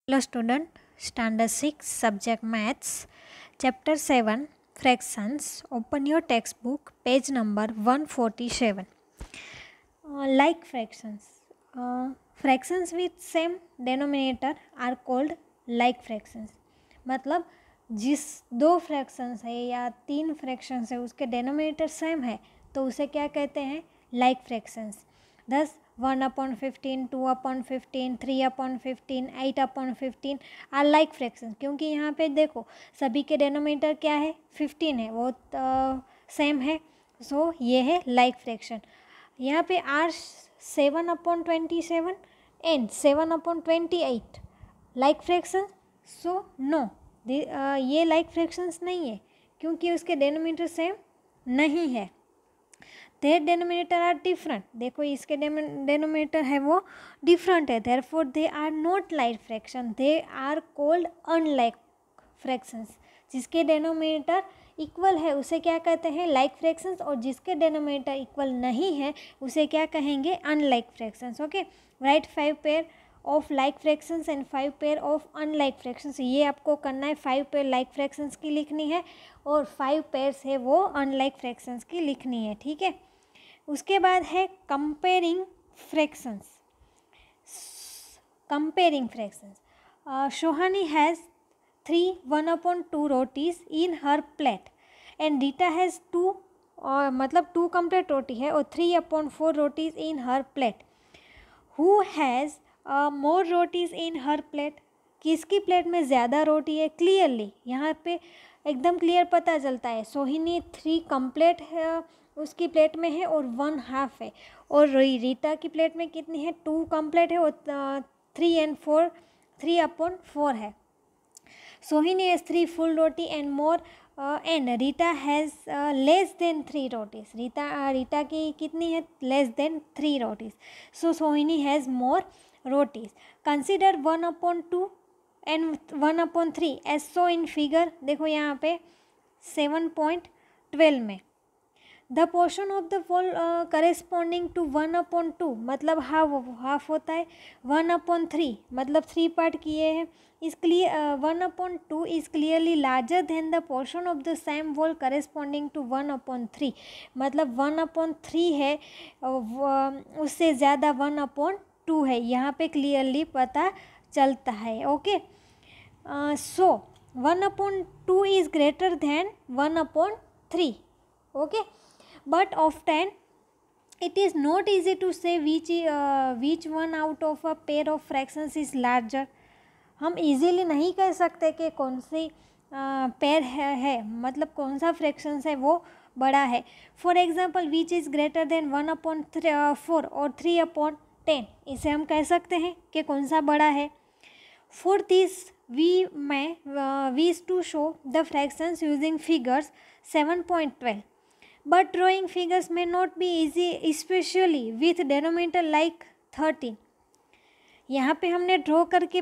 Hello student, standard 6 subject maths, chapter 7 fractions. Open your textbook, page number 147. Like fractions. Fractions with same denominator are called like fractions. मतलब जिस दो fractions है या तीन fractions है उसके डेनोमिनेटर सेम है तो उसे क्या कहते हैं, लाइक फ्रैक्शंस. दस 1/15, 2/15, 3/15, 8/15 आर लाइक फ्रैक्शंस. क्योंकि यहाँ पे देखो सभी के डेनोमिनेटर क्या है, 15 है, वो सेम है. सो ये है लाइक फ्रैक्शन. यहाँ पे are 7/27 and 7/28 like fraction. So no, ये लाइक फ्रैक्शंस नहीं है क्योंकि उसके डेनोमिनेटर सेम नहीं है. Their denominator are different. देखो इसके डेनोमिनेटर है वो डिफरेंट है. Therefore they are not like fraction, they are called unlike fractions. जिसके डेनोमिनेटर इक्वल है उसे क्या कहते हैं, लाइक फ्रैक्शंस. और जिसके डेनोमिनेटर इक्वल नहीं है उसे क्या कहेंगे, unlike fractions. Okay, right 5 pair of like fractions and 5 pair of unlike fractions. ये आपको करना है. 5 पेयर लाइक फ्रैक्शंस की लिखनी है और 5 पेयर्स है वो अनलाइक फ्रैक्शंस की लिखनी है. ठीक है. उसके बाद है comparing fractions. Comparing fractions. Shohani has 3 1/2 rotis in her plate and Rita has 2 मतलब 2 कंप्लीट रोटी है और 3/4 rotis in her plate. Who has more rotis in her plate. किसकी प्लेट में ज़्यादा रोटी है. क्लियरली यहाँ पे एकदम क्लियर पता चलता है. सोहिनी 3 कंप्लीट है उसकी प्लेट में है और 1/2 है. और रीता की प्लेट में कितनी है, 2 कंप्लीट है और 3/4 है. Sohini has 3 full roti and more and Rita has less than 3 rotis. Rita की कितनी है, less than 3 rotis. So Sohini has more rotis. Consider 1/2 and 1/3 as shown in figure. देखो यहाँ पे 7.12 में the portion of the wall corresponding to 1/2 मतलब हाफ होता है. 1/3 मतलब 3 पार्ट किए हैं. इसलिए 1/2 is clearly larger than the portion of the same wall corresponding to 1/3 मतलब 1/3 है उससे ज़्यादा 1/2 है. यहाँ पे क्लियरली पता चलता है. Okay, so 1/2 is greater than 1/3. Okay, but often it is not easy to say which one out of a pair of fractions is larger. हम easily नहीं कह सकते कि कौन सी पेयर है मतलब कौन सा फ्रैक्शंस है वो बड़ा है. For example which is greater than 1/4 और 3/10. इसे हम कह सकते हैं कि कौन सा बड़ा है. For this we wish to show the fractions using figures 7.12. But drawing figures may not be easy, especially with denominator like 13. यहाँ पे हमने ड्रॉ करके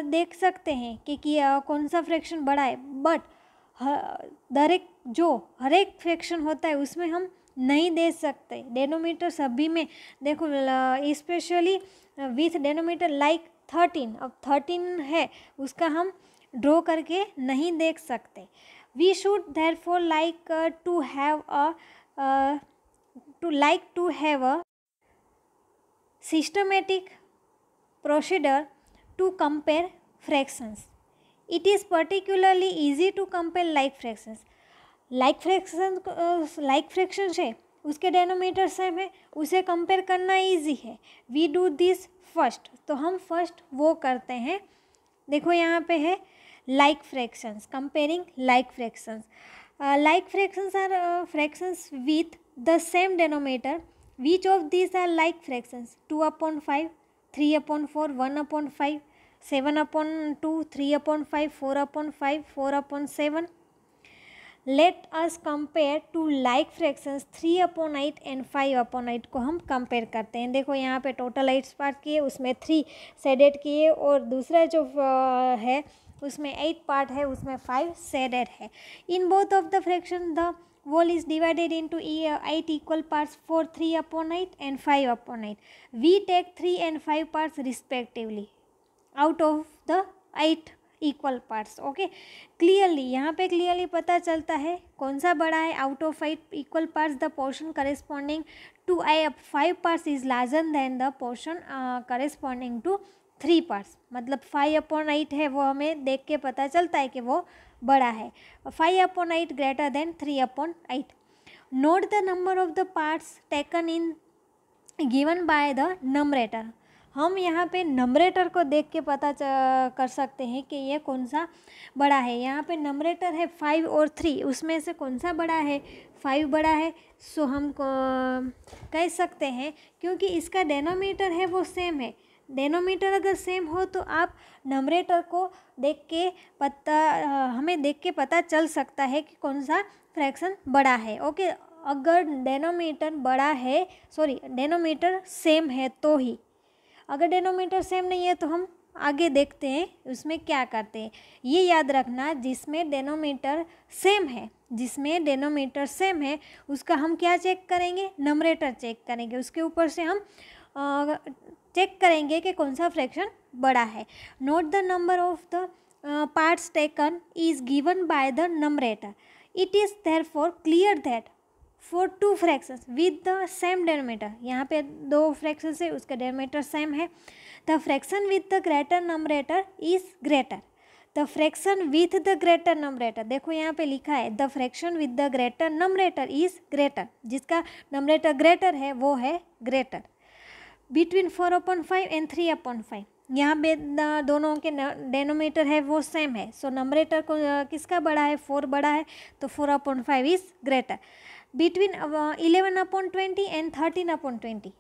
देख सकते हैं कि कौन सा फ्रैक्शन बड़ा है. बट हर एक फ्रैक्शन होता है उसमें हम नहीं दे सकते डेनोमीटर सभी में. देखो स्पेशली विथ डेनोमीटर लाइक 13. अब 13 है उसका हम ड्रॉ करके नहीं देख सकते. We should therefore like to have a systematic procedure to compare fractions. It is particularly easy to compare like fractions. like fractions है उसके डेनोमीटर सेम है उसे कंपेयर करना इजी है. We do this first. तो हम फर्स्ट वो करते हैं. देखो यहाँ पे है like fractions, comparing like fractions. Like fractions are fractions with the same denominator. Which of these are like fractions? 2/5, 3/4, 1/5, 7/2, 3/5, 4/5, 4/7. Let us compare two like fractions 3/8 and 5/8 को हम कंपेयर करते हैं. देखो यहाँ पे टोटल 8 पार्ट किए उसमें 3 शेडेड किए और दूसरा जो है उसमें 8 पार्ट है उसमें 5 शेडेड है. In both of the fraction the whole is divided into 8 equal parts for 3/8 and 5/8. We take 3 and 5 parts respectively out of the 8 equal parts. Okay, clearly यहाँ पे क्लियरली पता चलता है कौन सा बड़ा है। Out of 8 equal parts the portion corresponding to 5 parts is larger than the portion corresponding to 3 parts. मतलब 5/8 है, वो हमें देख के पता चलता है कि वो बड़ा है। 5/8 greater than 3/8। Note the number of the parts taken in given by the numerator. हम यहाँ पे नंबरेटर को देख के पता कर सकते हैं कि ये कौन सा बड़ा है। यहाँ पे नंबरेटर है 5 और 3, उसमें से कौन सा बड़ा है? 5 बड़ा है। सो हम कह सकते हैं, क्योंकि इसका डेनोमीटर है वो सेम है। डेनोमीटर अगर सेम हो तो आप नंबरेटर को देख के हमें देख के पता चल सकता है कि कौन सा फ्रैक्शन बड़ा है। ओके, अगर डेनोमीटर बड़ा है, डेनोमीटर सेम है तो ही। अगर डेनोमीटर सेम नहीं है तो हम आगे देखते हैं उसमें क्या करते हैं। ये याद रखना, जिसमें डेनोमीटर सेम है उसका हम क्या चेक करेंगे? नंबरेटर चेक करेंगे। उसके ऊपर से हम चेक करेंगे कि कौन सा फ्रैक्शन बड़ा है। Note the number of the parts taken is given by the numerator. It is therefore clear that for 2 fractions with the same denominator, यहाँ पे 2 फ्रैक्शंस है, उसका डेनोमीटर सेम है, the fraction with the greater numerator is greater. The fraction with the greater numerator, देखो यहाँ पे लिखा है the fraction with the greater numerator is greater. जिसका नंबरेटर ग्रेटर है वो है ग्रेटर। बिटवीन 4/5 एंड 3/5, यहाँ पे दोनों के डेनोमीटर है वो सेम है। सो नंबरेटर को किसका बड़ा है? 4 बड़ा है, तो 4/5 is greater. Between 11/20 and 13/20,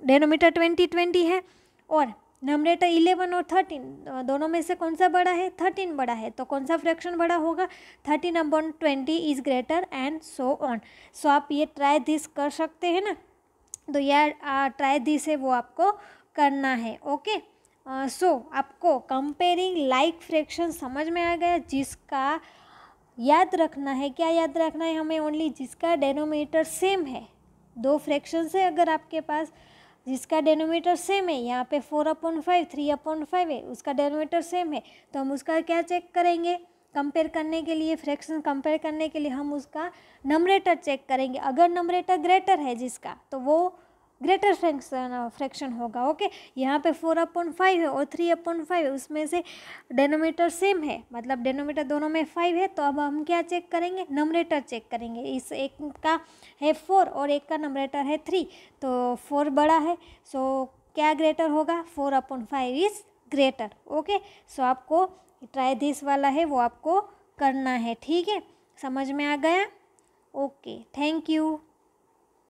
denominator 20 है और नंबरेटर 11 और 13, दोनों में से कौन सा बड़ा है? 13 बड़ा है। तो कौन सा फ्रैक्शन बड़ा होगा? 13/20 is greater and so on. So आप ये ट्राई दिस कर सकते हैं ना, तो यार ट्राई दिस है वो आपको करना है। ओके, सो आपको कंपेयरिंग लाइक फ्रैक्शन समझ में आ गया। जिसका याद रखना है, क्या याद रखना है हमें? ओनली जिसका डेनोमीटर सेम है। 2 फ्रैक्शन है अगर आपके पास, जिसका डेनोमीटर सेम है, यहाँ पे 4/5 3/5 है, उसका डेनोमीटर सेम है, तो हम उसका क्या चेक करेंगे? कंपेयर करने के लिए, फ्रैक्शन कंपेयर करने के लिए हम उसका नंबरेटर चेक करेंगे। अगर नंबरेटर ग्रेटर है जिसका, तो वो ग्रेटर फ्रैक्शन होगा। ओके, यहाँ पे 4/5 है और 3/5 है, उसमें से डेनोमीटर सेम है, मतलब डेनोमीटर दोनों में 5 है। तो अब हम क्या चेक करेंगे? नंबरेटर चेक करेंगे। इस एक का है 4 और एक का नंबरेटर है 3, तो 4 बड़ा है। सो क्या ग्रेटर होगा? 4/5 इज ग्रेटर। ओके, सो आपको ट्राई दिस वाला है वो आपको करना है। ठीक है, समझ में आ गया? Okay, thank you.